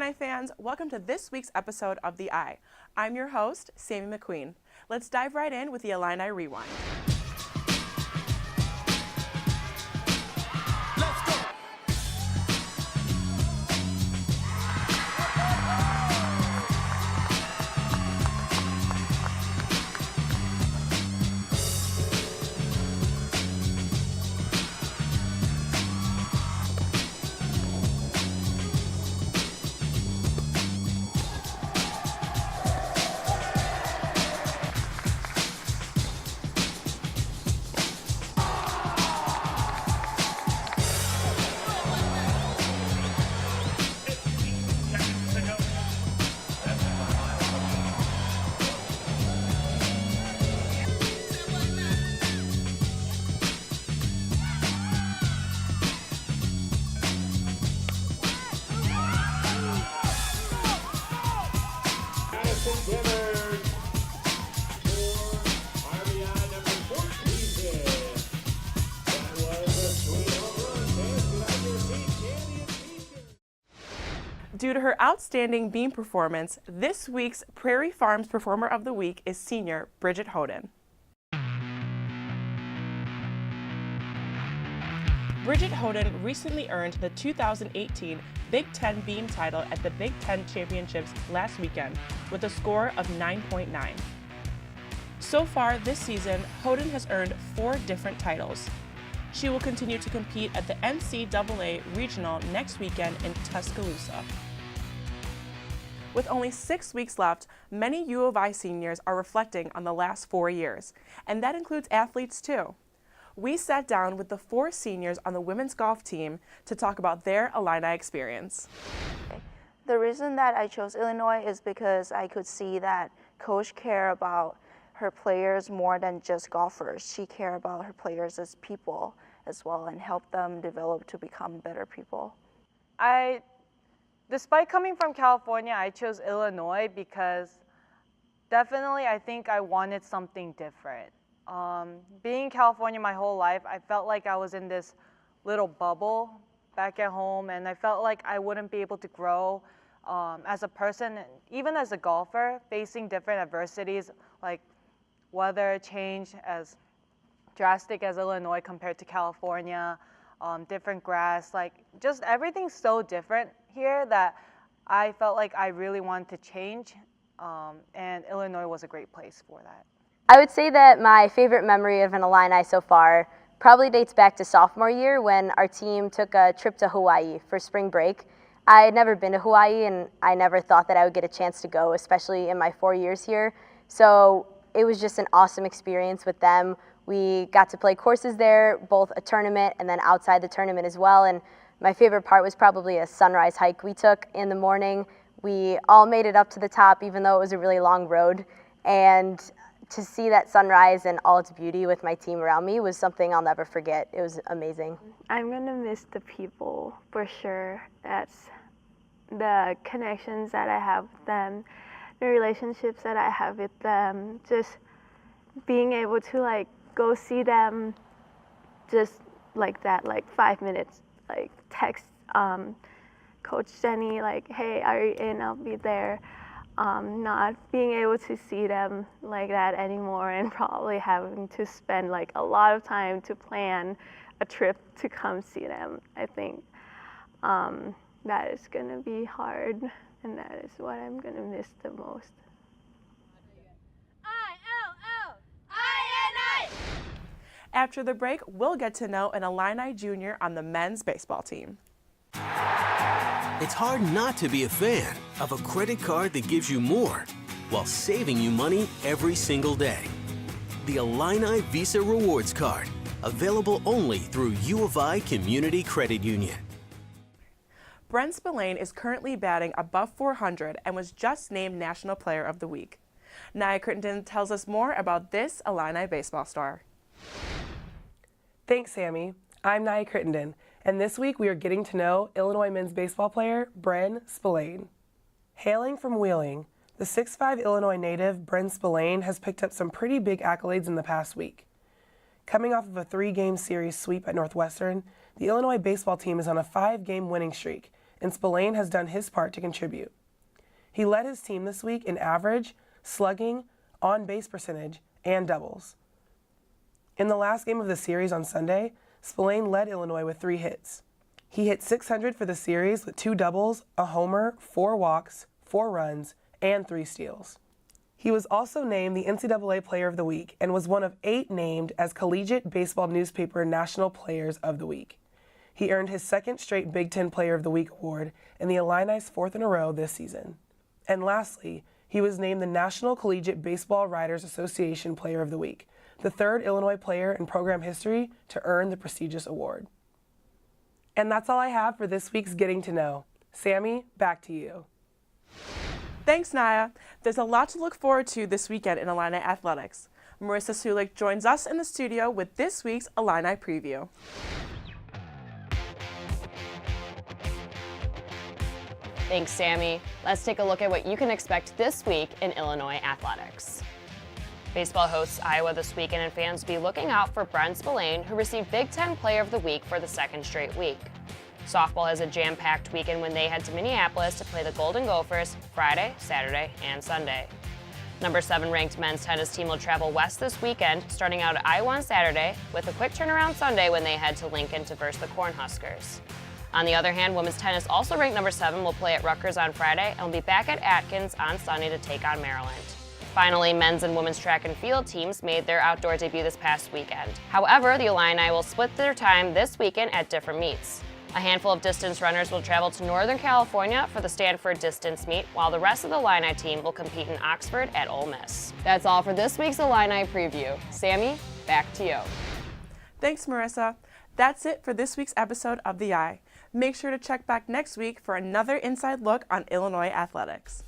Illini fans, welcome to this week's episode of The Eye. I'm your host, Sammy McQueen. Let's dive right in with the Illini Rewind. Due to her outstanding beam performance, this week's Prairie Farms Performer of the Week is senior Bridget Hoden. Bridget Hoden recently earned the 2018 Big Ten Beam title at the Big Ten Championships last weekend with a score of 9.9. So far this season, Hoden has earned 4 different titles. She will continue to compete at the NCAA Regional next weekend in Tuscaloosa. With only 6 weeks left, many U of I seniors are reflecting on the last 4 years, and that includes athletes too. We sat down with the 4 seniors on the women's golf team to talk about their Illini experience. The reason that I chose Illinois is because I could see that Coach cared about her players more than just golfers. She cared about her players as people as well and help them develop to become better people. Despite coming from California, I chose Illinois because definitely I think I wanted something different. Being in California my whole life, I felt like I was in this little bubble back at home, and I felt like I wouldn't be able to grow as a person, even as a golfer, facing different adversities like weather change as drastic as Illinois compared to California, different grass, like just everything's so different here that I felt like I really wanted to change, and Illinois was a great place for that. I would say that my favorite memory of an Illini so far probably dates back to sophomore year when our team took a trip to Hawaii for spring break. I had never been to Hawaii, and I never thought that I would get a chance to go, especially in my 4 years here. So it was just an awesome experience with them. We got to play courses there, both a tournament and then outside the tournament as well. And my favorite part was probably a sunrise hike we took in the morning. We all made it up to the top, even though it was a really long road. And to see that sunrise and all its beauty with my team around me was something I'll never forget. It was amazing. I'm gonna miss the people for sure. That's the connections that I have with them, the relationships that I have with them, just being able to like go see them just like that, like 5 minutes, like text Coach Jenny like, hey, are you in? I'll be there. Not being able to see them like that anymore and probably having to spend like a lot of time to plan a trip to come see them. I think that is gonna be hard, and that is what I'm gonna miss the most. After the break, we'll get to know an Illini junior on the men's baseball team. It's hard not to be a fan of a credit card that gives you more while saving you money every single day. The Illini Visa Rewards Card, available only through U of I Community Credit Union. Brent Spillane is currently batting above 400 and was just named National Player of the Week. Nia Crittenden tells us more about this Illini baseball star. Thanks, Sammy. I'm Nia Crittenden, and this week we are getting to know Illinois men's baseball player Brent Spillane. Hailing from Wheeling, the 6'5" Illinois native Brent Spillane has picked up some pretty big accolades in the past week. Coming off of a 3-game series sweep at Northwestern, the Illinois baseball team is on a 5-game winning streak and Spillane has done his part to contribute. He led his team this week in average, slugging, on-base percentage, and doubles. In the last game of the series on Sunday, Spillane led Illinois with 3 hits. He hit .600 for the series with 2 doubles, a homer, 4 walks, 4 runs, and 3 steals. He was also named the NCAA Player of the Week and was one of 8 named as Collegiate Baseball Newspaper National Players of the Week. He earned his 2nd straight Big Ten Player of the Week award and the Illini's 4th in a row this season. And lastly, he was named the National Collegiate Baseball Writers Association Player of the Week, the 3rd Illinois player in program history to earn the prestigious award. And that's all I have for this week's Getting to Know. Sammy, back to you. Thanks, Naya. There's a lot to look forward to this weekend in Illini athletics. Marissa Sulik joins us in the studio with this week's Illini preview. Thanks, Sammy. Let's take a look at what you can expect this week in Illinois athletics. Baseball hosts Iowa this weekend, and fans will be looking out for Brent Spillane, who received Big Ten Player of the Week for the 2nd straight week. Softball has a jam-packed weekend when they head to Minneapolis to play the Golden Gophers Friday, Saturday, and Sunday. Number 7 ranked men's tennis team will travel west this weekend, starting out at Iowa on Saturday, with a quick turnaround Sunday when they head to Lincoln to verse the Cornhuskers. On the other hand, women's tennis, also ranked number 7, will play at Rutgers on Friday and will be back at Atkins on Sunday to take on Maryland. Finally, men's and women's track and field teams made their outdoor debut this past weekend. However, the Illini will split their time this weekend at different meets. A handful of distance runners will travel to Northern California for the Stanford distance meet, while the rest of the Illini team will compete in Oxford at Ole Miss. That's all for this week's Illini preview. Sammy, back to you. Thanks, Marissa. That's it for this week's episode of The Eye. Make sure to check back next week for another inside look on Illinois athletics.